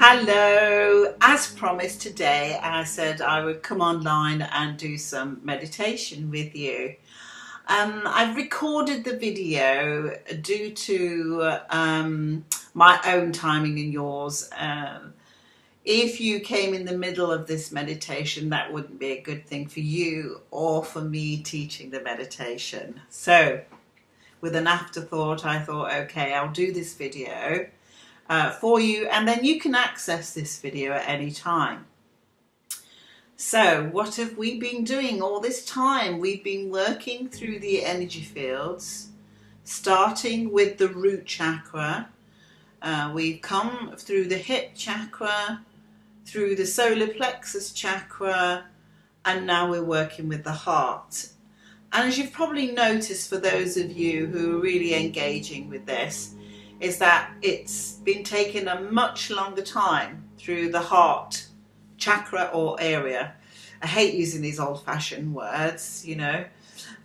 Hello, as promised today I said I would come online and do some meditation with you. I've recorded the video due to my own timing and yours. If you came in the middle of this meditation, that wouldn't be a good thing for you or for me teaching the meditation. So with an afterthought, I thought, okay, I'll do this video for you, and then you can access this video at any time. So what have we been doing all this time? We've been working through the energy fields, starting with the root chakra. We've come through the hip chakra, through the solar plexus chakra, and now we're working with the heart. And as you've probably noticed, for those of you who are really engaging with this, is that it's been taking a much longer time through the heart chakra or area. I hate using these old-fashioned words, you know,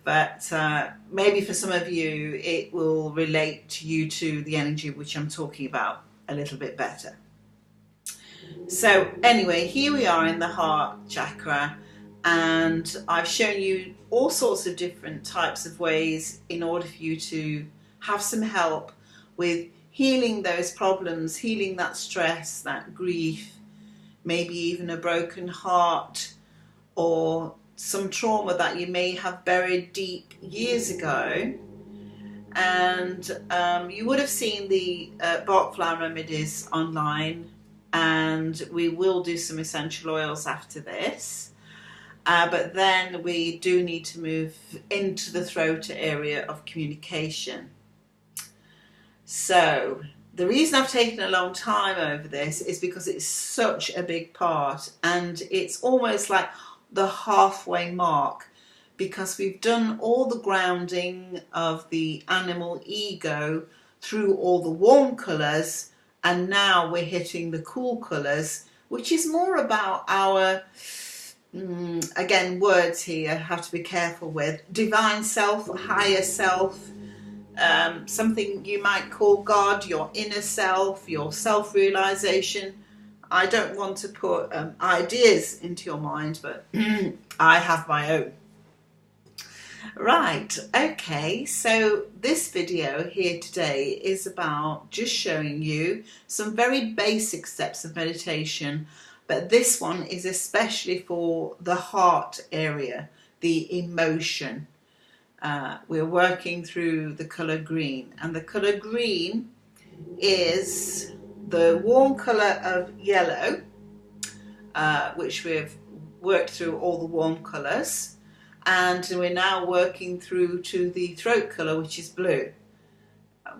but maybe for some of you it will relate to you to the energy which I'm talking about a little bit better. So anyway, here we are in the heart chakra, and I've shown you all sorts of different types of ways in order for you to have some help with healing those problems, healing that stress, that grief, maybe even a broken heart or some trauma that you may have buried deep years ago. And you would have seen the Bach flower remedies online, and we will do some essential oils after this. But then we do need to move into the throat area of communication. So the reason I've taken a long time over this is because it's such a big part, and it's almost like the halfway mark, because we've done all the grounding of the animal ego through all the warm colours, and now we're hitting the cool colours, which is more about our, again, words here I have to be careful with, divine self, higher self, something you might call God, your inner self, your self-realization. I don't want to put ideas into your mind, but I have my own. Right, okay, so this video here today is about just showing you some very basic steps of meditation, but this one is especially for the heart area, the emotion. We're working through the colour green, and the colour green is the warm colour of yellow, which we've worked through all the warm colours, and we're now working through to the throat colour, which is blue,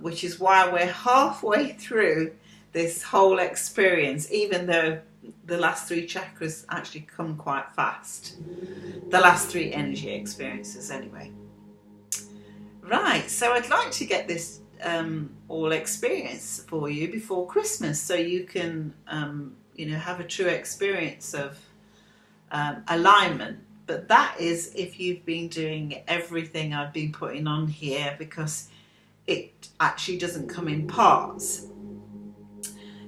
which is why we're halfway through this whole experience, even though the last three chakras actually come quite fast. The last three energy experiences anyway. Right, so I'd like to get this all experience for you before Christmas, so you can you know, have a true experience of alignment. But that is if you've been doing everything I've been putting on here, because it actually doesn't come in parts.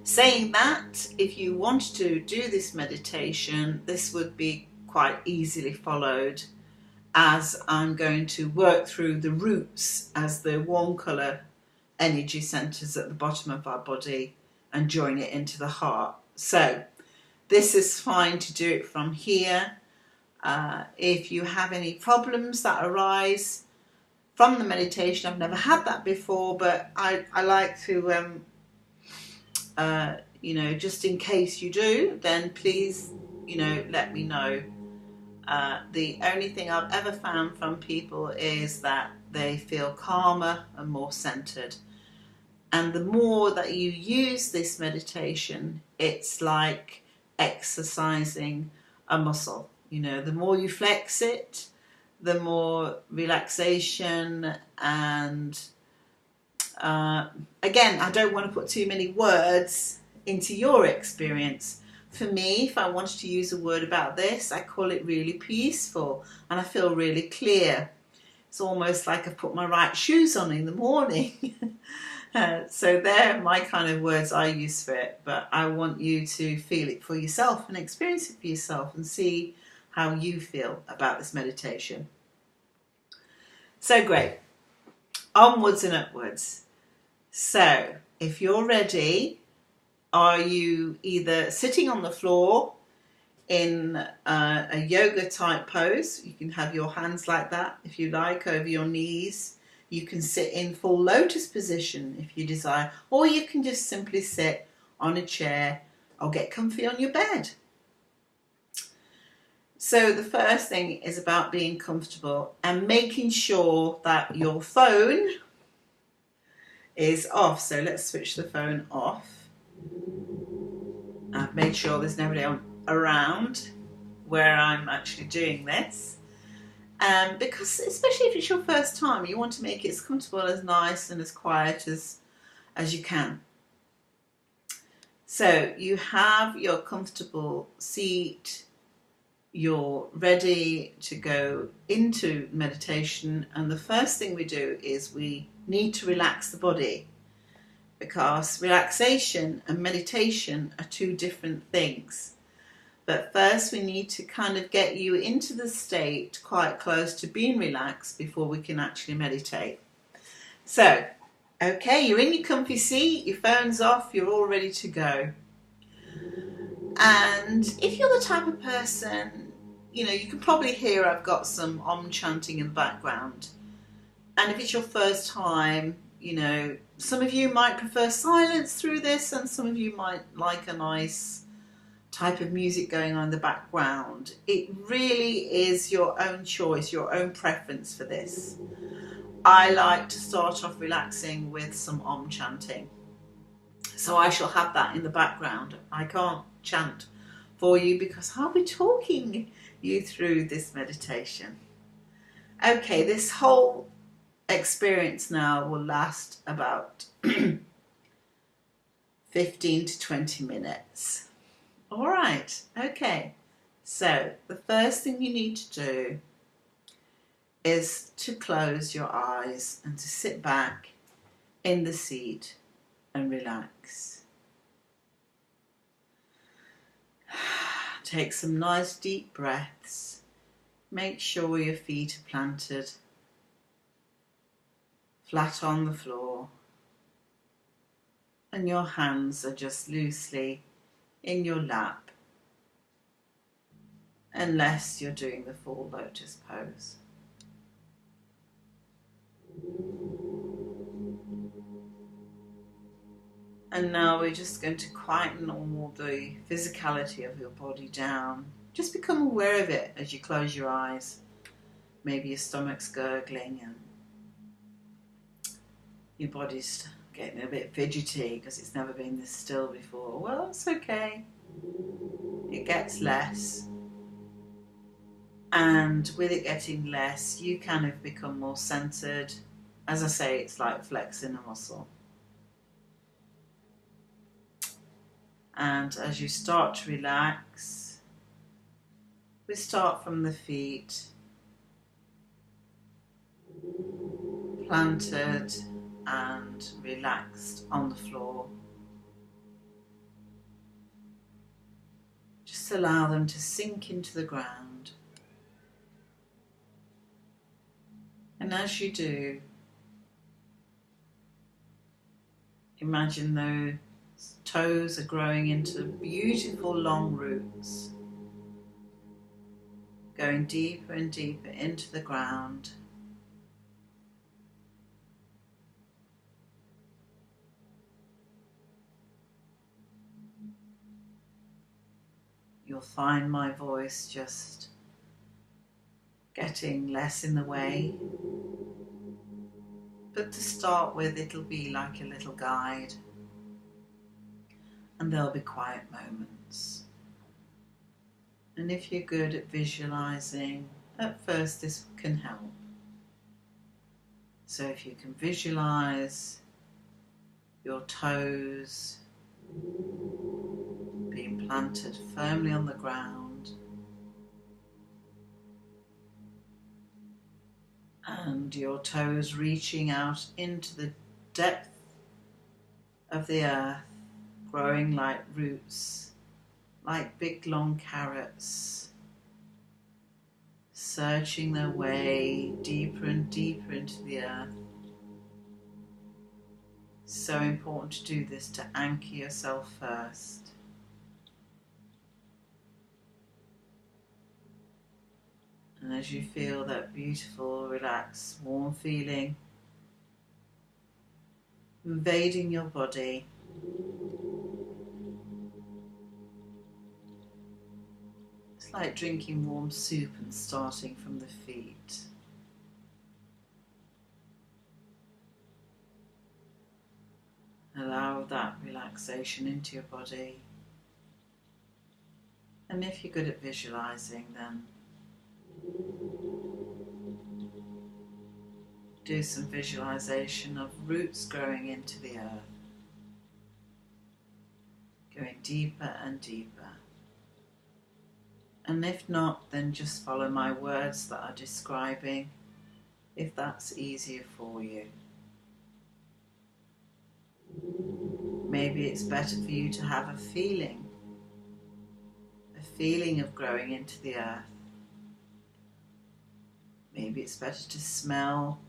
Saying that, if you want to do this meditation, this would be quite easily followed, as I'm going to work through the roots as the warm colour energy centres at the bottom of our body and join it into the heart. So this is fine to do it from here. If you have any problems that arise from the meditation, I've never had that before, but I like to, you know, just in case you do, then please, you know, let me know. The only thing I've ever found from people is that they feel calmer and more centered. And the more that you use this meditation, it's like exercising a muscle. You know, the more you flex it, the more relaxation and again, I don't want to put too many words into your experience. For me, if I wanted to use a word about this, I call it really peaceful, and I feel really clear. It's almost like I've put my right shoes on in the morning. So they're my kind of words I use for it, but I want you to feel it for yourself and experience it for yourself and see how you feel about this meditation. So great. Onwards and upwards. So if you're ready, are you either sitting on the floor in a yoga type pose? You can have your hands like that if you like over your knees. You can sit in full lotus position if you desire, or you can just simply sit on a chair or get comfy on your bed. So the first thing is about being comfortable and making sure that your phone is off. So let's switch the phone off. I've made sure there's nobody around where I'm actually doing this. Because especially if it's your first time, you want to make it as comfortable, as nice and as quiet as you can. So you have your comfortable seat, you're ready to go into meditation, and the first thing we do is we need to relax the body, because relaxation and meditation are two different things. But first we need to kind of get you into the state quite close to being relaxed before we can actually meditate. So, okay, you're in your comfy seat, your phone's off, you're all ready to go. And if you're the type of person, you can probably hear I've got some Om chanting in the background. And if it's your first time, some of you might prefer silence through this, and some of you might like a nice type of music going on in the background. It really is your own choice, your own preference for this. I like to start off relaxing with some Om chanting. So I shall have that in the background. I can't chant for you because I'll be talking you through this meditation. Okay, this whole experience now will last about 15 to 20 minutes. All right, okay. So the first thing you need to do is to close your eyes and to sit back in the seat and relax. Take some nice deep breaths. Make sure your feet are planted flat on the floor and your hands are just loosely in your lap, unless you're doing the full lotus pose. And now we're just going to quieten all the physicality of your body down. Just become aware of it as you close your eyes. Maybe your stomach's gurgling and your body's getting a bit fidgety because it's never been this still before. Well, it's okay. It gets less. And with it getting less, you kind of become more centered. As I say, it's like flexing a muscle. And as you start to relax, we start from the feet, planted and relaxed on the floor. Just allow them to sink into the ground. And as you do, imagine those toes are growing into beautiful long roots, going deeper and deeper into the ground. You'll find my voice just getting less in the way. But to start with, it'll be like a little guide. And there'll be quiet moments. And if you're good at visualizing, at first this can help. So if you can visualize your toes being planted firmly on the ground, and your toes reaching out into the depth of the earth, growing like roots, like big long carrots, searching their way deeper and deeper into the earth. So important to do this, to anchor yourself first. And as you feel that beautiful, relaxed, warm feeling invading your body, it's like drinking warm soup and starting from the feet. Allow that relaxation into your body. And if you're good at visualizing, then do some visualization of roots growing into the earth, going deeper and deeper. And if not, then just follow my words that are describing, if that's easier for you. Maybe it's better for you to have a feeling of growing into the earth. Maybe it's better to smell,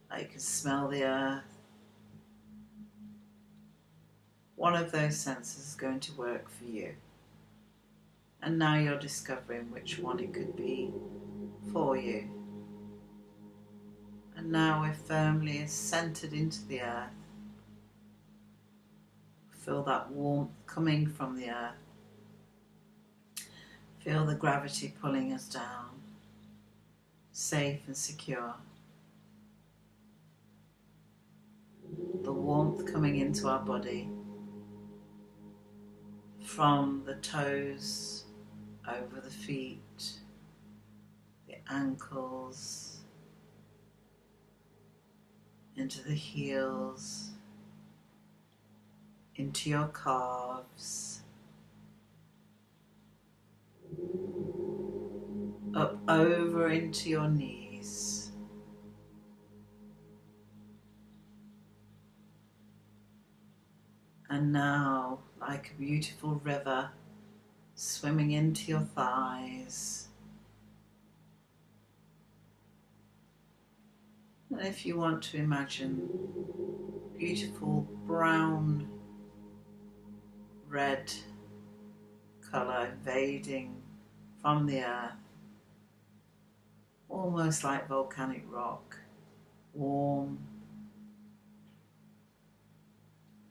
like you can smell the earth. One of those senses is going to work for you. And now you're discovering which one it could be for you. And now we're firmly centered into the earth. Feel that warmth coming from the earth. Feel the gravity pulling us down, safe and secure. The warmth coming into our body, from the toes, over the feet, the ankles, into the heels, into your calves, up over into your knees, and now, like a beautiful river, swimming into your thighs. And if you want to imagine beautiful brown, red colour invading from the earth, almost like volcanic rock, warm,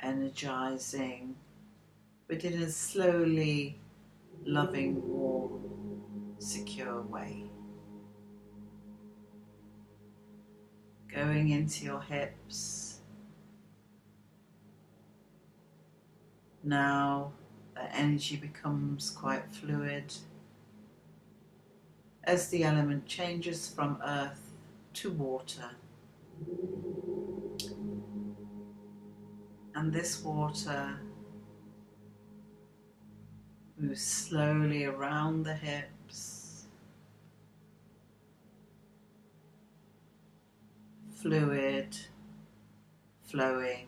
energizing, but in a slowly loving, warm, secure way. Going into your hips. Now the energy becomes quite fluid as the element changes from earth to water. And this water moves slowly around the hips, fluid, flowing,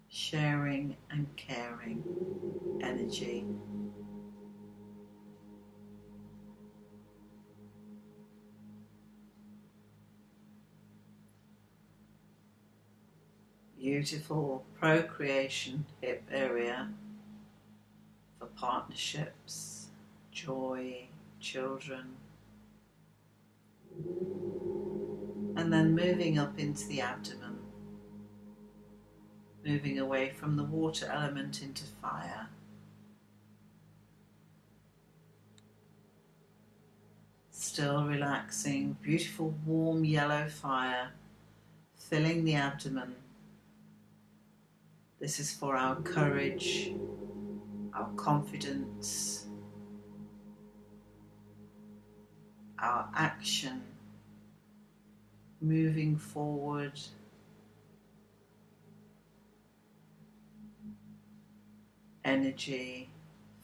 sharing and caring energy. Beautiful procreation hip area for partnerships, joy, children. And then moving up into the abdomen, moving away from the water element into fire. Still relaxing, beautiful warm yellow fire filling the abdomen. This is for our courage, our confidence, our action, moving forward, energy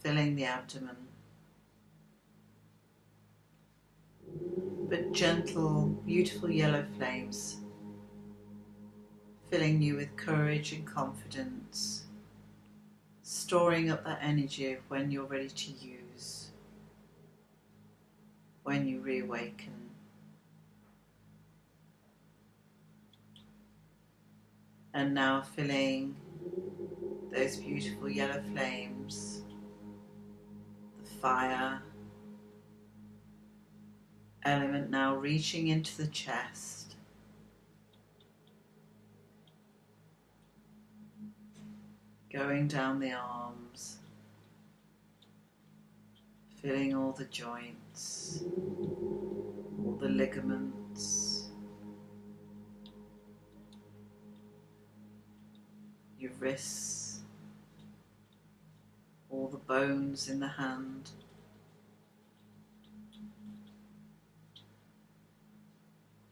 filling the abdomen, but gentle, beautiful yellow flames filling you with courage and confidence, storing up that energy when you're ready to use, when you reawaken. And now filling those beautiful yellow flames, the fire element now reaching into the chest, going down the arms, filling all the joints, all the ligaments, your wrists, all the bones in the hand,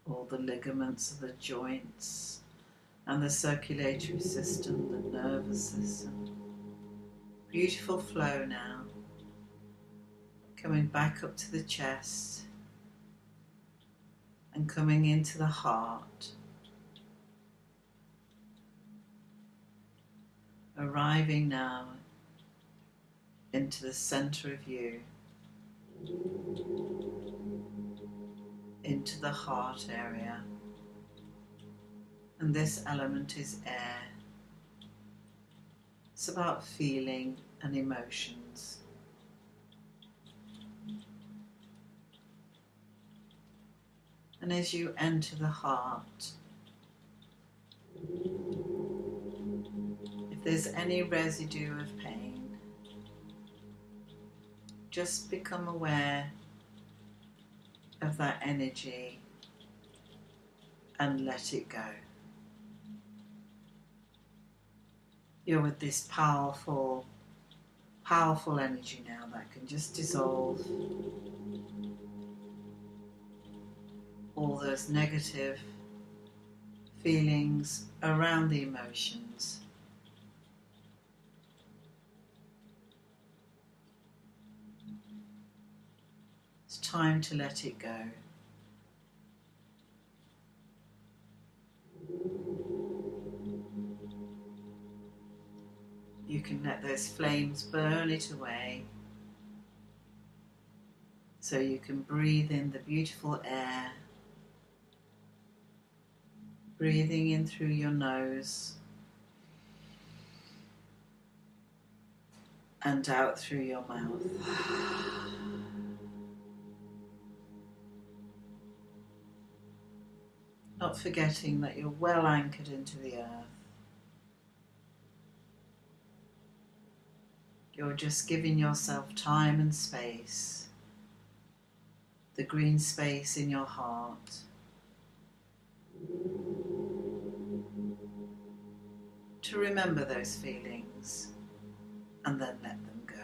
all the ligaments of the joints and the circulatory system, the nervous system. Beautiful flow now, coming back up to the chest and coming into the heart, arriving now into the center of you, into the heart area. And this element is air. It's about feeling and emotions. And as you enter the heart, if there's any residue of pain, just become aware of that energy and let it go. You're with this powerful energy now that can just dissolve all those negative feelings around the emotions. It's time to let it go. You can let those flames burn it away, so you can breathe in the beautiful air, breathing in through your nose and out through your mouth. Not forgetting that you're well anchored into the earth. You're just giving yourself time and space, the green space in your heart, to remember those feelings and then let them go.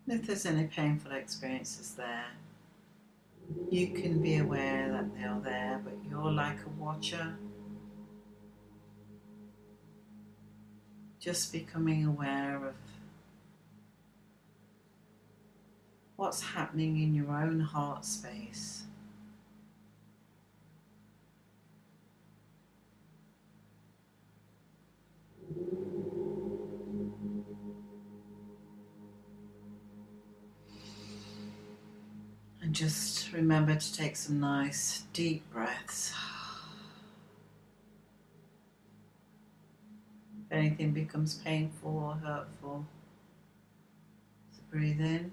If there's any painful experiences there, you can be aware that they are there, but you're like a watcher, just becoming aware of what's happening in your own heart space. And just remember to take some nice deep breaths. If anything becomes painful or hurtful, so breathe in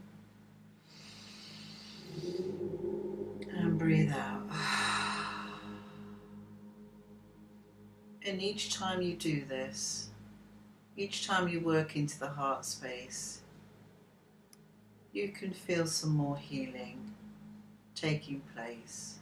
and breathe out. And each time you do this, each time you work into the heart space, you can feel some more healing taking place.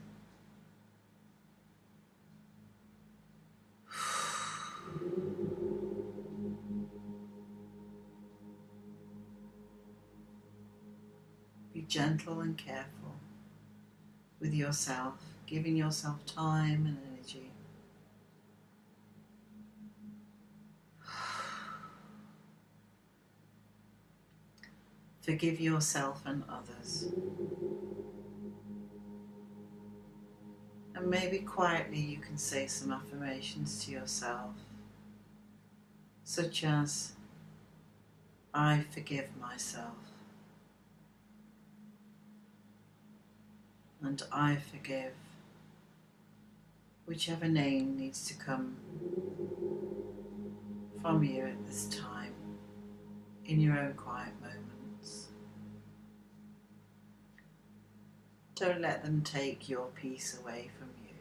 gentle and careful with yourself, giving yourself time and energy. Forgive yourself and others. And maybe quietly you can say some affirmations to yourself, such as, I forgive myself, and I forgive, whichever name needs to come from you at this time in your own quiet moments. Don't let them take your peace away from you.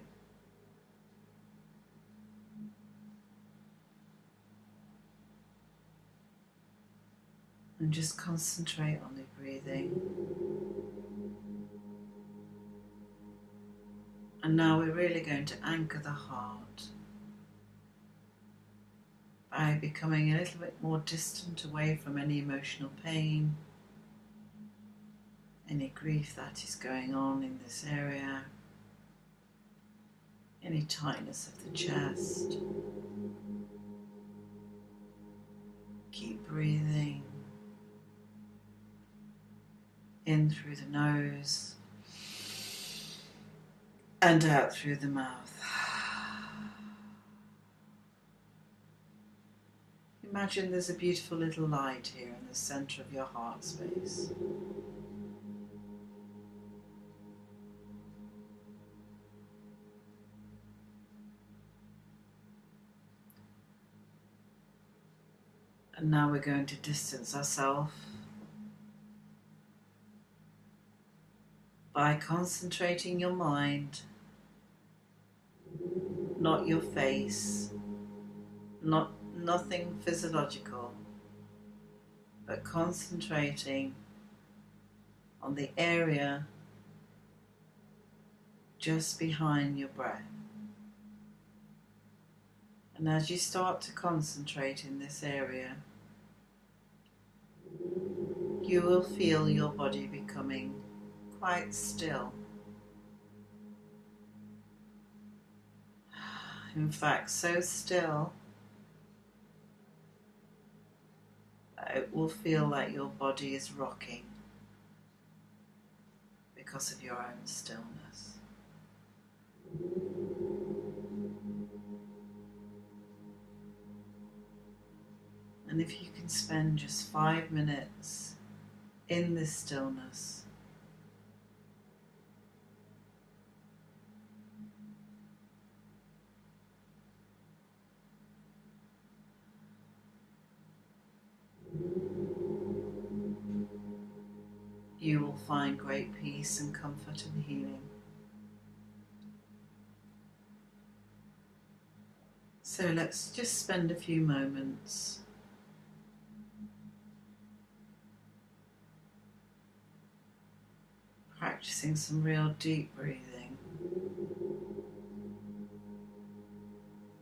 And just concentrate on the breathing. And now we're really going to anchor the heart by becoming a little bit more distant away from any emotional pain, any grief that is going on in this area, any tightness of the chest. Keep breathing in through the nose and out through the mouth. Imagine there's a beautiful little light here in the center of your heart space. And now we're going to distance ourselves by concentrating your mind, not your face, nothing physiological, but concentrating on the area just behind your breath. And as you start to concentrate in this area, you will feel your body becoming quite still. In fact, so still that it will feel like your body is rocking because of your own stillness. And if you can spend just 5 minutes in this stillness, you will find great peace and comfort and healing. So let's just spend a few moments practicing some real deep breathing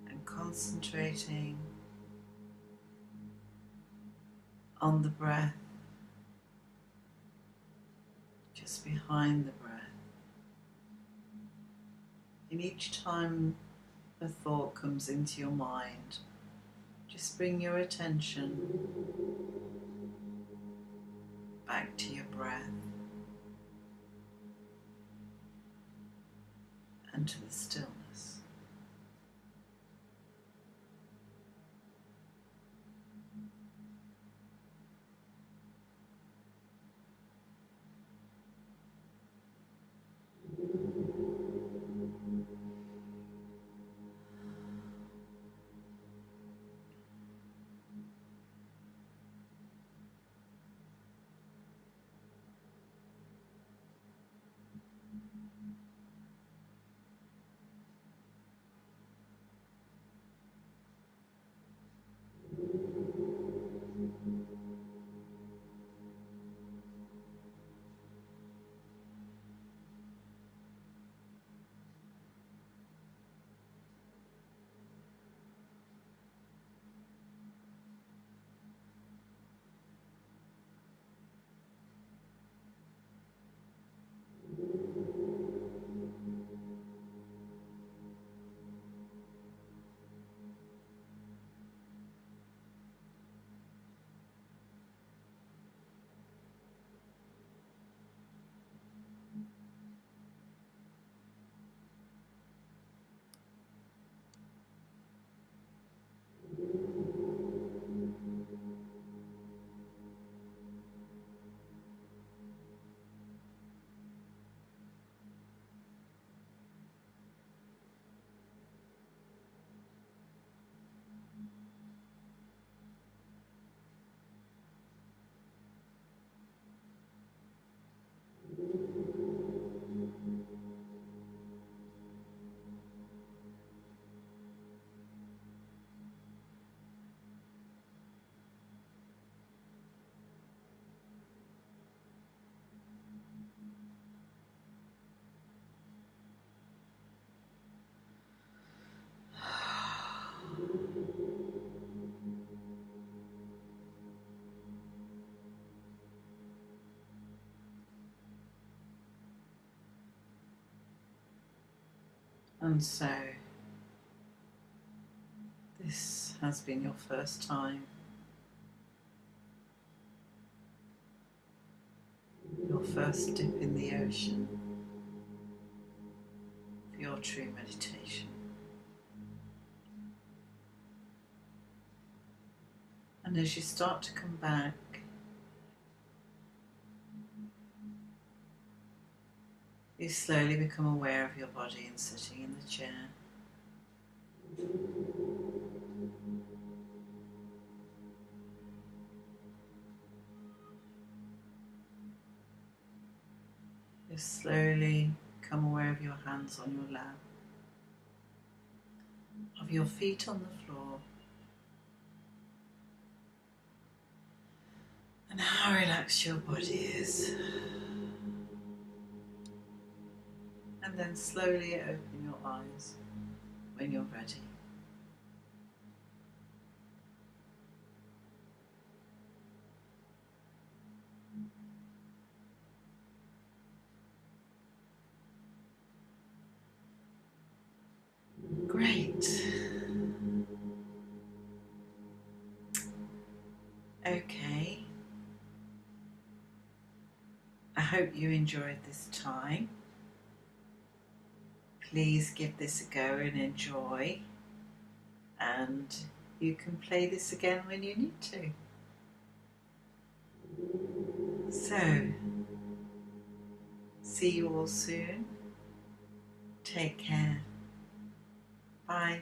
and concentrating on the breath just behind the breath. And each time a thought comes into your mind, just bring your attention back to your breath and to the stillness. And so this has been your first time, your first dip in the ocean for your true meditation. And as you start to come back, you slowly become aware of your body and sitting in the chair. You slowly come aware of your hands on your lap, of your feet on the floor, and how relaxed your body is. And then slowly open your eyes when you're ready. Great. Okay. I hope you enjoyed this time. Please give this a go and enjoy. And you can play this again when you need to. So, see you all soon. Take care. Bye.